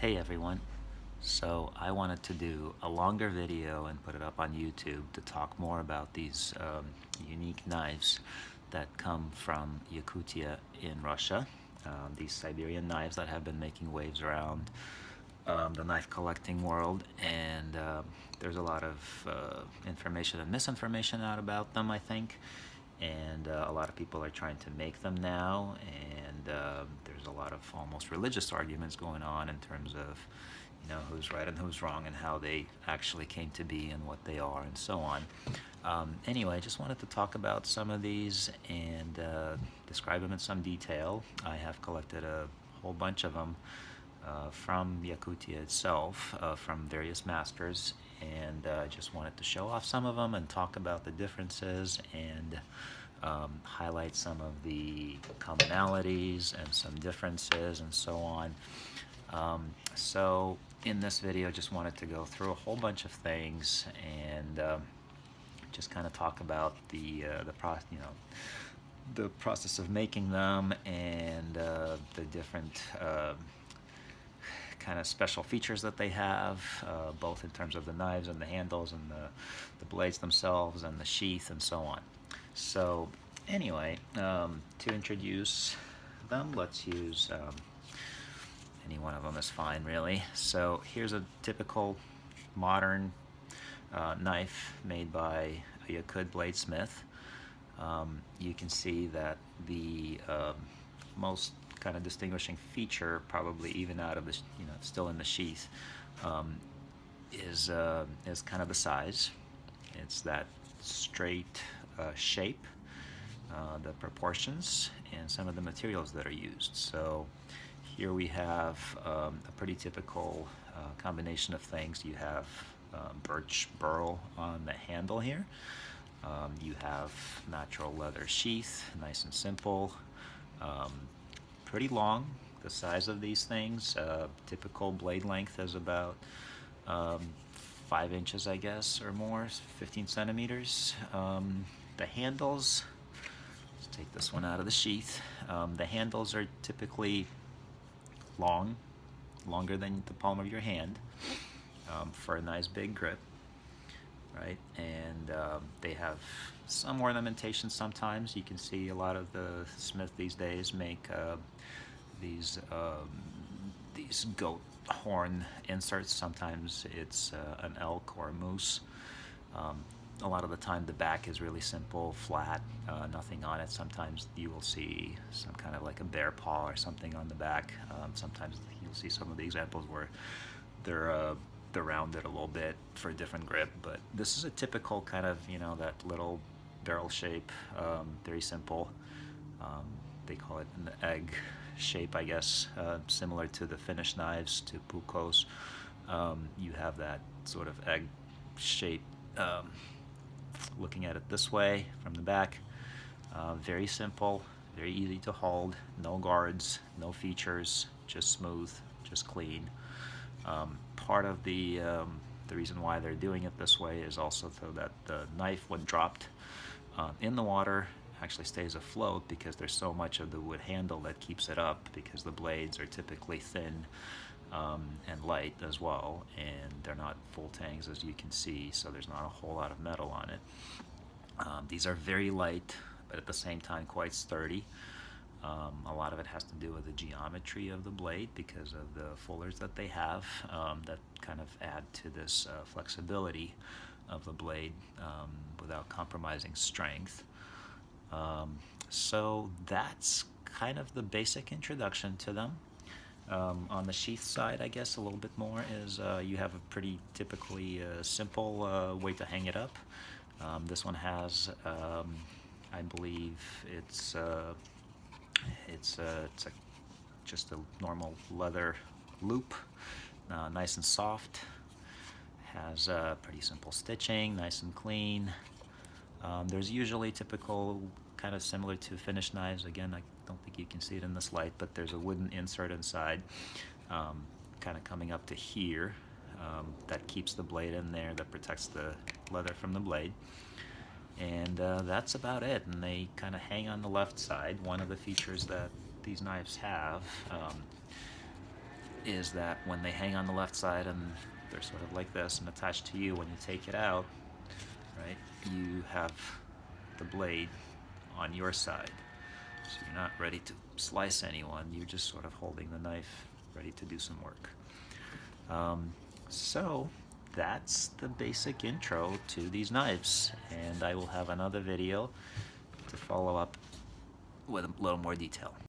Hey everyone. So I wanted to do a longer video and put it up on YouTube to talk more about these unique knives that come from Yakutia in Russia. These Siberian knives that have been making waves around the knife collecting world, and there's a lot of information and misinformation out about them, I think. And a lot of people are trying to make them now, and there's a lot of almost religious arguments going on in terms of, who's right and who's wrong, and how they actually came to be, and what they are, and so on. Anyway, I just wanted to talk about some of these and describe them in some detail. I have collected a whole bunch of them from Yakutia itself, from various masters, and I just wanted to show off some of them and talk about the differences and highlight some of the commonalities and some differences and so on. So in this video, just wanted to go through a whole bunch of things and just kind of talk about the process of making them, and the different kind of special features that they have, both in terms of the knives and the handles and the blades themselves and the sheath and so on. So anyway, to introduce them, let's use any one of them is fine, really. So here's a typical modern knife made by a Yakut bladesmith. You can see that the most kind of distinguishing feature, probably even out of this, still in the sheath, is kind of the size. It's that straight shape, the proportions, and some of the materials that are used. So here we have a pretty typical combination of things. You have birch burl on the handle here. You have natural leather sheath, nice and simple. Pretty long, the size of these things. Typical blade length is about 5 inches, I guess, or more, 15 centimeters. The handles, let's take this one out of the sheath. The handles are typically longer than the palm of your hand, for a nice big grip, right? And they have some ornamentation sometimes. You can see a lot of the smith these days make these goat horn inserts. Sometimes it's an elk or a moose. A lot of the time the back is really simple, flat, nothing on it. Sometimes you will see some kind of like a bear paw or something on the back. Sometimes you'll see some of the examples where they're rounded a little bit for a different grip, but this is a typical kind of, that little barrel shape, very simple. They call it an egg shape, I guess, similar to the Finnish knives, to pukos. You have that sort of egg shape, looking at it this way from the back. Very simple, very easy to hold, no guards, no features, just smooth, just clean. Part of the reason why they're doing it this way is also so that the knife, when dropped in the water, actually stays afloat, because there's so much of the wood handle that keeps it up, because the blades are typically thin and light as well, and they're not full tangs, as you can see, so there's not a whole lot of metal on it. These are very light, but at the same time quite sturdy. A lot of it has to do with the geometry of the blade, because of the fullers that they have, that kind of add to this flexibility of the blade without compromising strength. So that's kind of the basic introduction to them. On the sheath side, I guess a little bit more is you have a pretty typically simple way to hang it up. This one has, I believe it's just a normal leather loop, nice and soft. Has pretty simple stitching, nice and clean. There's usually typical, kind of similar to Finnish knives. Again, I don't think you can see it in this light, but there's a wooden insert inside, kind of coming up to here, that keeps the blade in there, that protects the leather from the blade. And that's about it. And they kind of hang on the left side. One of the features that these knives have, is that when they hang on the left side and they're sort of like this and attached to you, when you take it out, right, you have the blade on your side. So you're not ready to slice anyone, you're just sort of holding the knife ready to do some work. So that's the basic intro to these knives, and I will have another video to follow up with a little more detail.